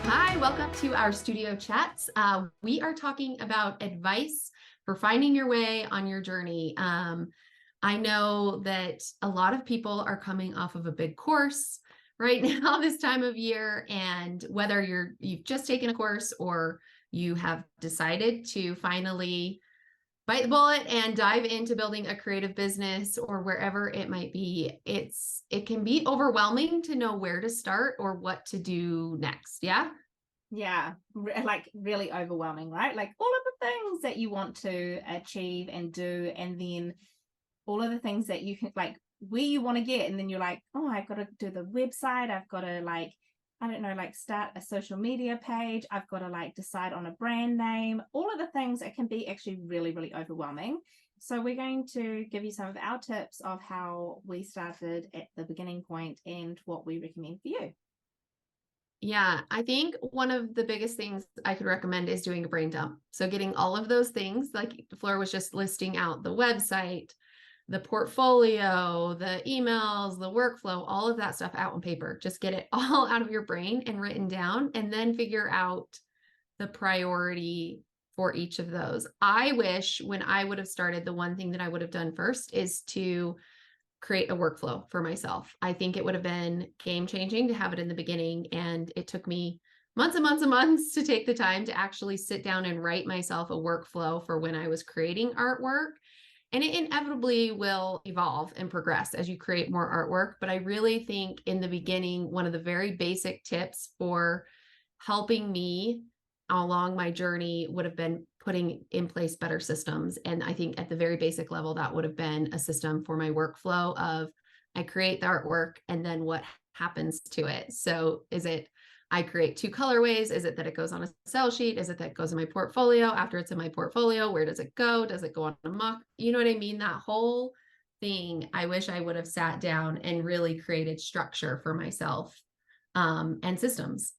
Hi, welcome to our studio chats. We are talking about advice for finding your way on your journey. I know that a lot of people are coming off of a big course right now this time of year, and whether you've just taken a course or you have decided to finally bite the bullet and dive into building a creative business or wherever it might be, it can be overwhelming to know where to start or what to do next. Yeah. Yeah, like really overwhelming, right? Like all of the things that you want to achieve and do, and then all of the things that you can like where you want to get, and then you're like, oh, I've got to do the website, I've got to like, I don't know, like start a social media page, I've got to like decide on a brand name, all of the things. It can be actually really, really overwhelming. So we're going to give you some of our tips of how we started at the beginning point and what we recommend for you. Yeah, I think one of the biggest things I could recommend is doing a brain dump. So getting all of those things, like Flora was just listing out the website, the portfolio, the emails, the workflow, all of that stuff out on paper. Just get it all out of your brain and written down, and then figure out the priority for each of those. I wish when I would have started, the one thing that I would have done first is to create a workflow for myself. I think it would have been game changing to have it in the beginning. And it took me months and months and months to take the time to actually sit down and write myself a workflow for when I was creating artwork. And it inevitably will evolve and progress as you create more artwork. But I really think in the beginning, one of the very basic tips for helping me along my journey would have been putting in place better systems. And I think at the very basic level, that would have been a system for my workflow of I create the artwork and then what happens to it. So is it I create two colorways? Is it that it goes on a sell sheet? Is it that it goes in my portfolio? After it's in my portfolio, where does it go? Does it go on a mock? You know what I mean? That whole thing, I wish I would have sat down and really created structure for myself, and systems.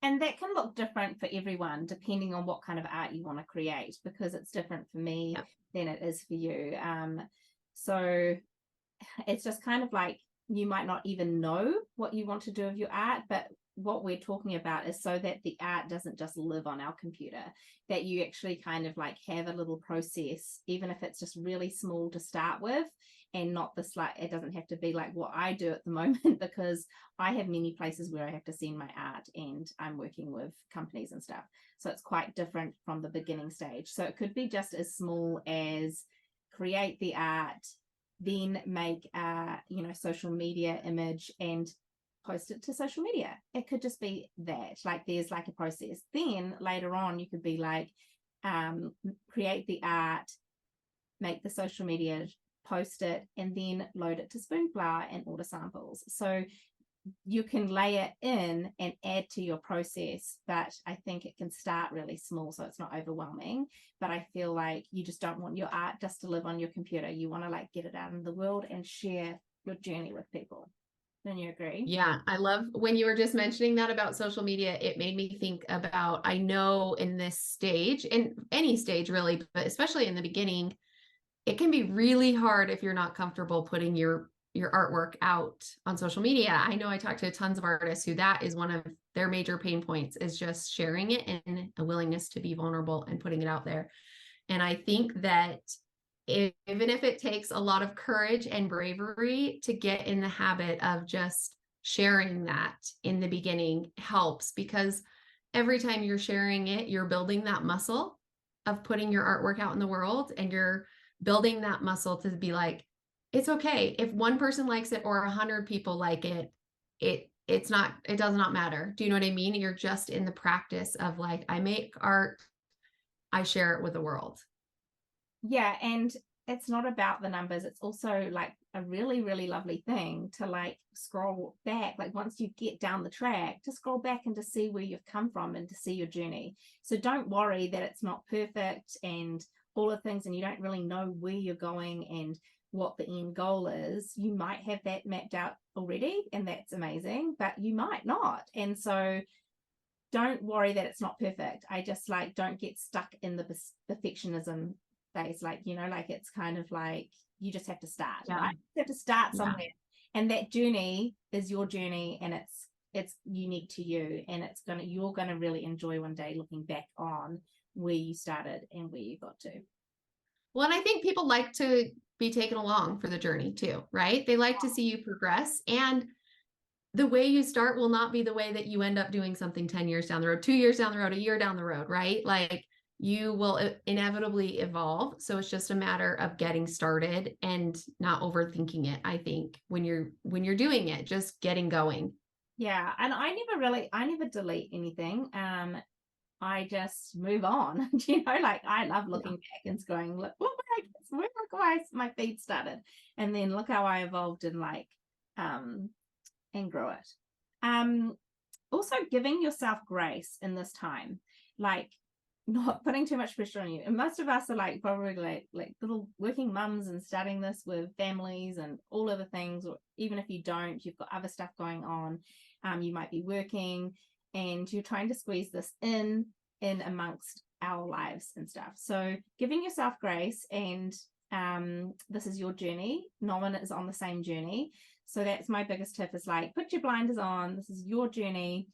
And that can look different for everyone depending on what kind of art you want to create, because it's different for me Yeah. than it is for you. So it's just kind of like you might not even know what you want to do with your art, but what we're talking about is so that the art doesn't just live on our computer, that you actually kind of like have a little process, even if it's just really small to start with, and not this like, it doesn't have to be like what I do at the moment, because I have many places where I have to send my art and I'm working with companies and stuff. So it's quite different from the beginning stage. So it could be just as small as create the art, then make a social media image and post it to social media. It could just be that, like there's like a process. Then later on you could be like, create the art, make the social media, post it, and then load it to Spoonflower and order samples. So you can layer in and add to your process, but I think it can start really small so it's not overwhelming. But I feel like you just don't want your art just to live on your computer. You want to like get it out in the world and share your journey with people. Don't you agree? Yeah, I love when you were just mentioning that about social media. It made me think about, I know in this stage, in any stage really, but especially in the beginning, it can be really hard if you're not comfortable putting your artwork out on social media. I know I talk to tons of artists who that is one of their major pain points, is just sharing it and a willingness to be vulnerable and putting it out there. And I think that even if it takes a lot of courage and bravery to get in the habit of just sharing that in the beginning helps, because every time you're sharing it, you're building that muscle of putting your artwork out in the world, and you're building that muscle to be like, it's okay if one person likes it or 100 people like it. It does not matter. Do you know what I mean? You're just in the practice of like, I make art, I share it with the world. Yeah, and it's not about the numbers. It's also like a really, really lovely thing to like scroll back. Like once you get down the track, to scroll back and to see where you've come from and to see your journey. So don't worry that it's not perfect and all the things, and you don't really know where you're going and what the end goal is. You might have that mapped out already, and that's amazing, but you might not. And so don't worry that it's not perfect. I just like don't get stuck in the perfectionism phase. Like, like it's kind of like you just have to start, Yeah. right? You have to start Yeah. somewhere. And that journey is your journey, and it's unique to you, and you're gonna really enjoy one day looking back on where you started and where you got to. Well, and I think people like to be taken along for the journey too, right? They like to see you progress, and the way you start will not be the way that you end up doing something 10 years down the road, 2 years down the road, a year down the road, right? Like you will inevitably evolve. So it's just a matter of getting started and not overthinking it. I think when you're doing it, just getting going. Yeah. And I never delete anything. I just move on. Like I love looking back and going, look, look how my feet started. And then look how I evolved and grow it. Also giving yourself grace in this time, like not putting too much pressure on you. And most of us are like probably like little working mums and starting this with families and all of the things, or even if you don't, you've got other stuff going on. You might be working and you're trying to squeeze this in amongst our lives and stuff. So giving yourself grace, and this is your journey. No one is on the same journey. So that's my biggest tip, is like, put your blinders on. This is your journey.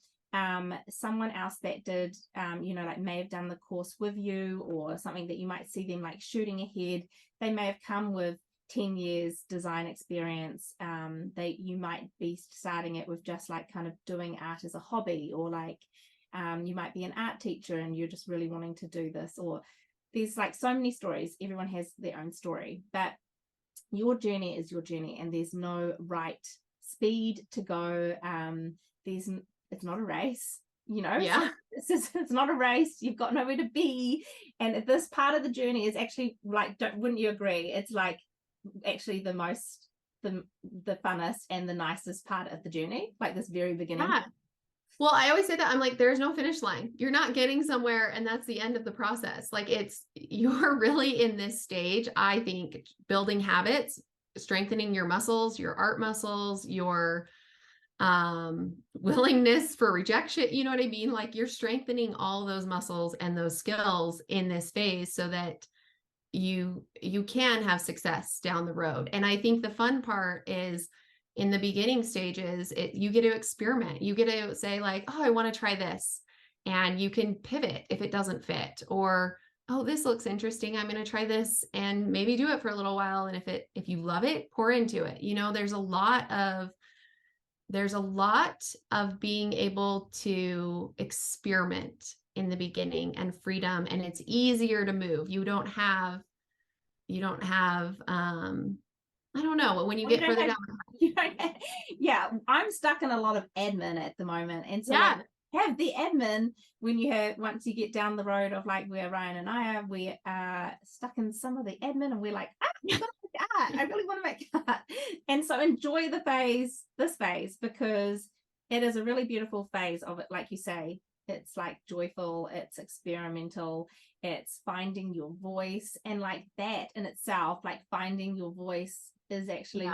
Someone else that did, like may have done the course with you, or something that you might see them like shooting ahead. They may have come with 10 years design experience. You might be starting it with just like kind of doing art as a hobby, or like you might be an art teacher and you're just really wanting to do this, or there's like so many stories. Everyone has their own story, but your journey is your journey, and there's no right speed to go. It's not a race, Yeah. It's not a race. You've got nowhere to be, and this part of the journey is actually like, wouldn't you agree? It's like actually the funnest and the nicest part of the journey, like this very beginning. Yeah. Well, I always say that. I'm like, there's no finish line. You're not getting somewhere and that's the end of the process. Like you're really in this stage, I think, building habits, strengthening your muscles, your art muscles, your willingness for rejection. You know what I mean? Like you're strengthening all those muscles and those skills in this phase so that you can have success down the road. And I think the fun part is, in the beginning stages, you get to experiment. You get to say like, oh, I want to try this. And you can pivot if it doesn't fit, or, oh, this looks interesting. I'm going to try this and maybe do it for a little while. And if you love it, pour into it. There's a lot of being able to experiment in the beginning, and freedom, and it's easier to move. You don't have I don't know, when you get further down. Yeah, I'm stuck in a lot of admin at the moment. And so Yeah. have the admin once you get down the road of like where Ryan and I are, we are stuck in some of the admin, and we're like, I really want to make art. And so enjoy this phase, because it is a really beautiful phase of it. Like you say, it's like joyful, it's experimental, it's finding your voice. And like that in itself, like finding your voice is actually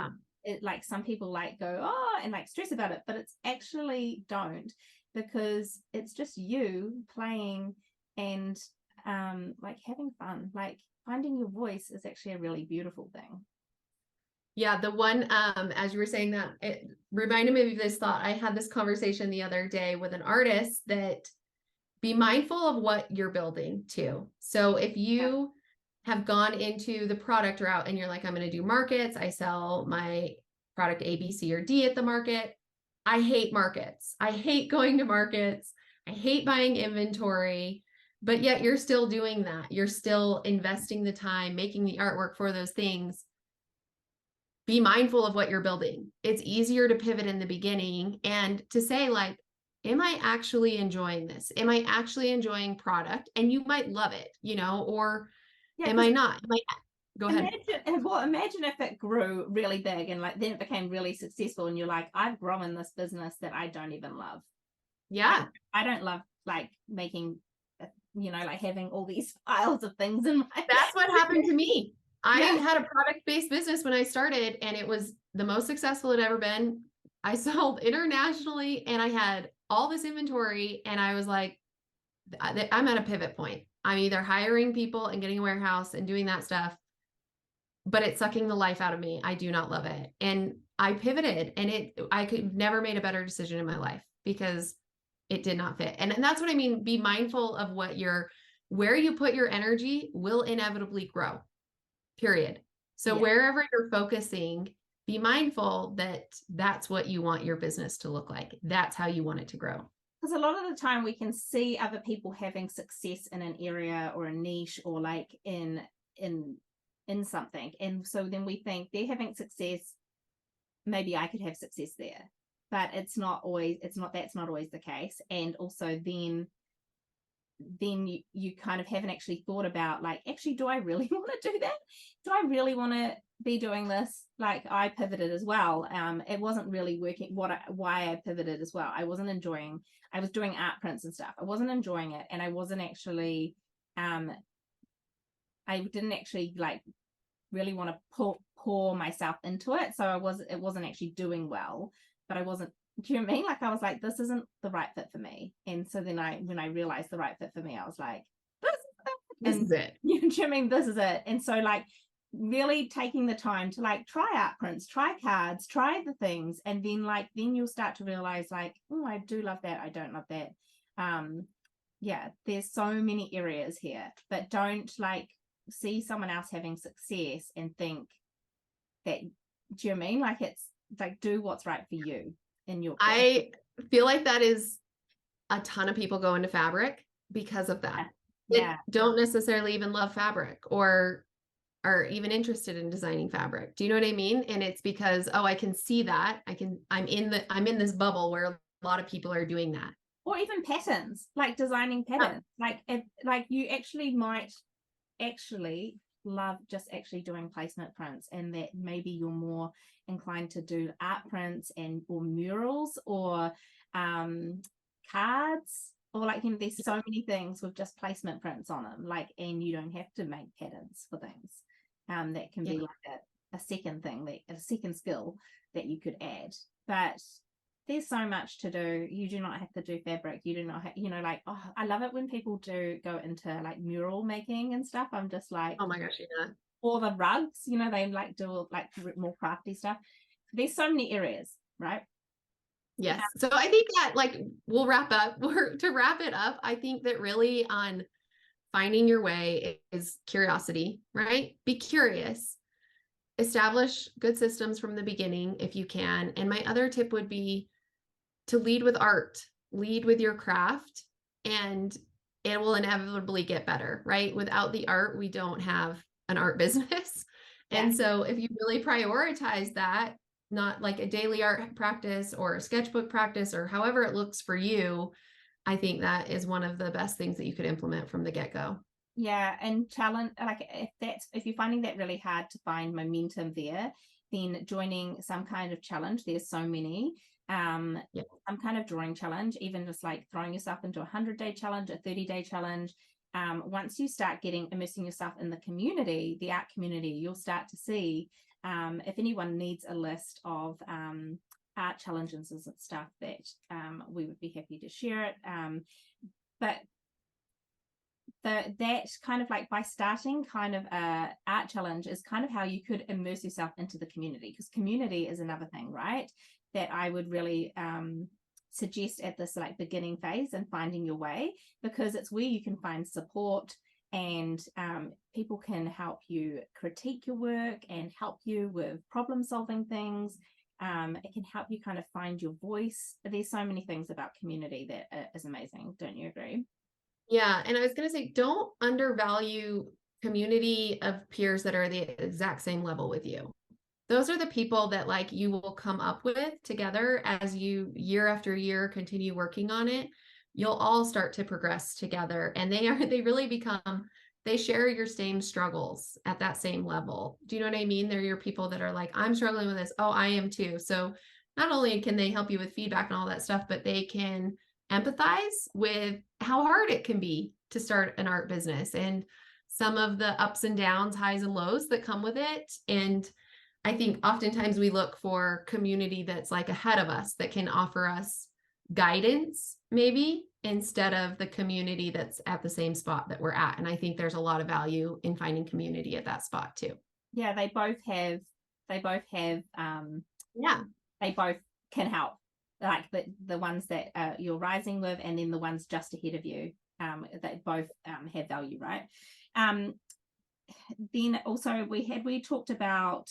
like some people like go, oh, and like stress about it, but it's actually don't, because it's just you playing and like having fun. Like finding your voice is actually a really beautiful thing. Yeah, the one, as you were saying that, it reminded me of this thought. I had this conversation the other day with an artist, that be mindful of what you're building too. So if you have gone into the product route and you're like, I'm going to do markets, I sell my product A, B, C, or D at the market. I hate markets. I hate going to markets. I hate buying inventory, but yet you're still doing that. You're still investing the time, making the artwork for those things. Be mindful of what you're building. It's easier to pivot in the beginning and to say like, am I actually enjoying this? Am I actually enjoying product? And you might love it, or am I not? Go ahead. Imagine if it grew really big and like then it became really successful, and you're like, I've grown this business that I don't even love. Yeah. I don't love like making, like having all these files of things in my. That's what happened to me. I had a product-based business when I started, and it was the most successful it had ever been. I sold internationally and I had all this inventory, and I was like, I'm at a pivot point. I'm either hiring people and getting a warehouse and doing that stuff, but it's sucking the life out of me. I do not love it. And I pivoted, and I could never made a better decision in my life, because it did not fit. And that's what I mean. Be mindful of where you put your energy will inevitably grow, period. So Yeah. wherever you're focusing, be mindful that that's what you want your business to look like. That's how you want it to grow. Because a lot of the time we can see other people having success in an area or a niche or like in something. And so then we think they're having success, maybe I could have success there. But that's not always the case. And also then you kind of haven't actually thought about like, actually, do I really want to do that? Do I really want to be doing this? Like I pivoted as well. It wasn't really working why I pivoted as well. I was doing art prints and stuff. I wasn't enjoying it. And I wasn't actually, I didn't actually like really want to pour myself into it. So it wasn't actually doing well, but I wasn't, do you know what I mean? Like I was like, this isn't the right fit for me. And so then when I realized the right fit for me, I was like, This is it. You know what I mean? This is it. And so like really taking the time to like try art prints, try cards, try the things. And then you'll start to realize like, oh, I do love that. I don't love that. Yeah, there's so many areas here, but don't like see someone else having success and think that, do you know what I mean? Like it's like, do what's right for you in your course. I feel like that is a ton of people go into fabric because of that. Yeah. Don't necessarily even love fabric or are even interested in designing fabric. Do you know what I mean? And it's because, oh, I can see that. I'm in this bubble where a lot of people are doing that. Or even patterns, like designing patterns. Like you actually might actually love just actually doing placement prints, and that maybe you're more inclined to do art prints or murals or cards, or like, you know, there's so many things with just placement prints on them, like, and you don't have to make patterns for things. That can be like a second thing, a second skill that you could add. But there's so much to do. You do not have to do fabric. You do not have, you know, like, oh, I love it when people do go into like mural making and stuff. I'm just like, oh my gosh, yeah. Or the rugs, you know, they like do like more crafty stuff. There's so many areas, right? Yes. So I think that like we'll wrap up. To wrap it up, I think that really on finding your way is curiosity, right? Be curious. Establish good systems from the beginning if you can. And my other tip would be to lead with art, lead with your craft, and it will inevitably get better, right? Without the art, we don't have an art business. And so if you really prioritize that, not like a daily art practice or a sketchbook practice or however it looks for you, I think that is one of the best things that you could implement from the get-go. Yeah, and challenge, like if you're finding that really hard to find momentum there, then joining some kind of challenge. There's so many. Some kind of drawing challenge, even just like throwing yourself into 100-day challenge, a 30-day challenge. Once you start immersing yourself in the community, the art community, you'll start to see if anyone needs a list of art challenges and stuff that we would be happy to share it. But that kind of like by starting kind of a art challenge is kind of how you could immerse yourself into the community, because community is another thing, right? That I would really suggest at this like beginning phase and finding your way, because it's where you can find support and people can help you critique your work and help you with problem solving things. It can help you kind of find your voice. There's so many things about community that is amazing. Don't you agree? Yeah. And I was going to say, don't undervalue community of peers that are the exact same level with you. Those are the people that like you will come up with together as you year after year continue working on it. You'll all start to progress together, and they share your same struggles at that same level. Do you know what I mean? They're your people that are like, I'm struggling with this. Oh, I am too. So not only can they help you with feedback and all that stuff, but they can empathize with how hard it can be to start an art business and some of the ups and downs, highs and lows that come with it. And I think oftentimes we look for community that's like ahead of us, that can offer us guidance maybe, instead of the community that's at the same spot that we're at. And I think there's a lot of value in finding community at that spot too. Yeah, they both can help. like the ones that you're rising with, and then the ones just ahead of you, that both have value, right? Then also we talked about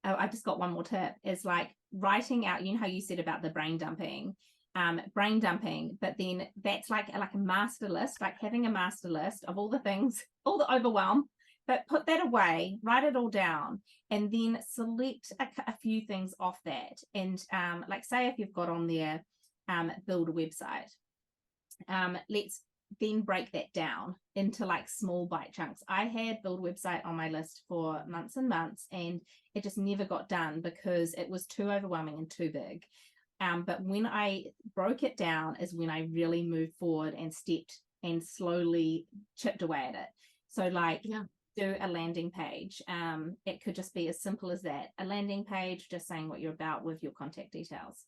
I just got one more tip, is like writing out, you know how you said about the brain dumping, but then that's like a master list, like having a master list of all the things, all the overwhelm, but put that away, write it all down, and then select a few things off that. And like say if you've got on there build a website, let's then break that down into like small bite chunks. I had build a website on my list for months and months, and it just never got done because it was too overwhelming and too big. But when I broke it down is when I really moved forward and stepped and slowly chipped away at it. So like do a landing page. It could just be as simple as that. A landing page, just saying what you're about with your contact details.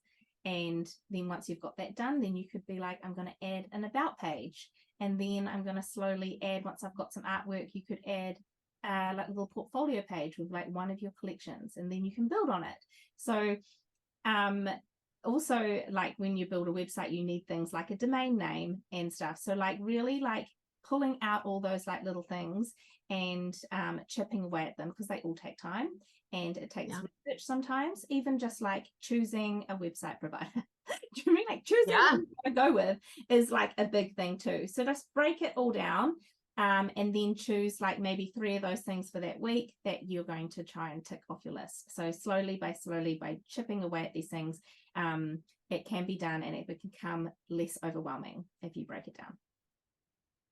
And then once you've got that done, then you could be like, I'm going to add an about page. And then I'm going to slowly add, once I've got some artwork, you could add like a little portfolio page with like one of your collections, and then you can build on it. So also like when you build a website, you need things like a domain name and stuff. So like really like pulling out all those like little things and chipping away at them, because they all take time. And it takes research sometimes, even just like choosing a website provider. Do you mean like choosing what to go with is like a big thing too. So just break it all down, and then choose like maybe 3 of those things for that week that you're going to try and tick off your list. So slowly by chipping away at these things, it can be done, and it can become less overwhelming if you break it down.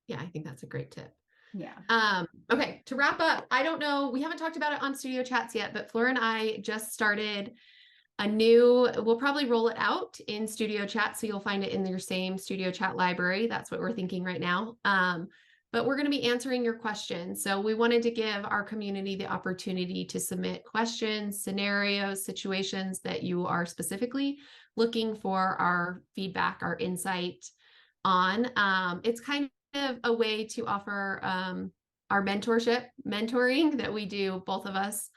Yeah, I think that's a great tip. Yeah. Okay, to wrap up, I don't know, we haven't talked about it on Studio Chats yet, but Fleur and I just started we'll probably roll it out in Studio Chat, so you'll find it in your same Studio Chat library. That's what we're thinking right now. But we're going to be answering your questions. So we wanted to give our community the opportunity to submit questions, scenarios, situations that you are specifically looking for our feedback, our insight on. It's kind of a way to offer our mentoring that we do, both of us,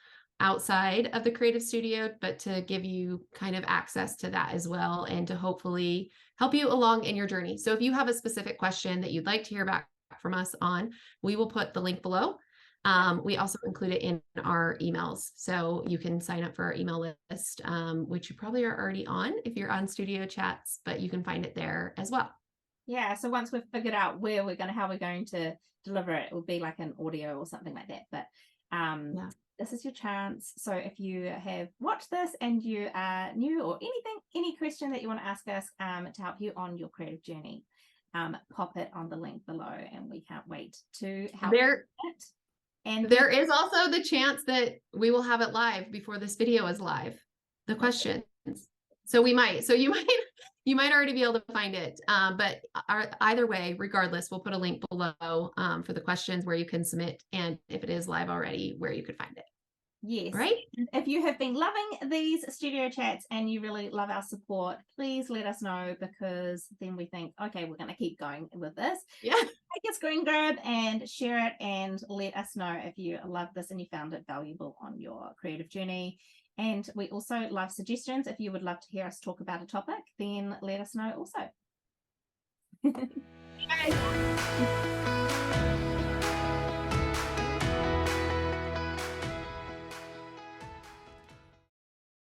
outside of the creative studio, but to give you kind of access to that as well, and to hopefully help you along in your journey. So if you have a specific question that you'd like to hear back from us on, we will put the link below. We also include it in our emails, so you can sign up for our email list, which you probably are already on if you're on Studio Chats, but you can find it there as well. Yeah, so once we've figured out how we're going to deliver it, it will be like an audio or something like that. But this is your chance. So if you have watched this and you are new, or any question that you want to ask us to help you on your creative journey, pop it on the link below, and we can't wait to help you. And there is also the chance that we will have it live before this video is live, the questions. So you might already be able to find it. But either way, regardless, we'll put a link below for the questions where you can submit, and if it is live already, where you could find it. Yes. Right. If you have been loving these Studio Chats and you really love our support, please let us know, because then we think, okay, we're going to keep going with this. Yeah. Take a screen grab and share it, and let us know if you love this and you found it valuable on your creative journey. And we also love suggestions. If you would love to hear us talk about a topic, then let us know also. Bye.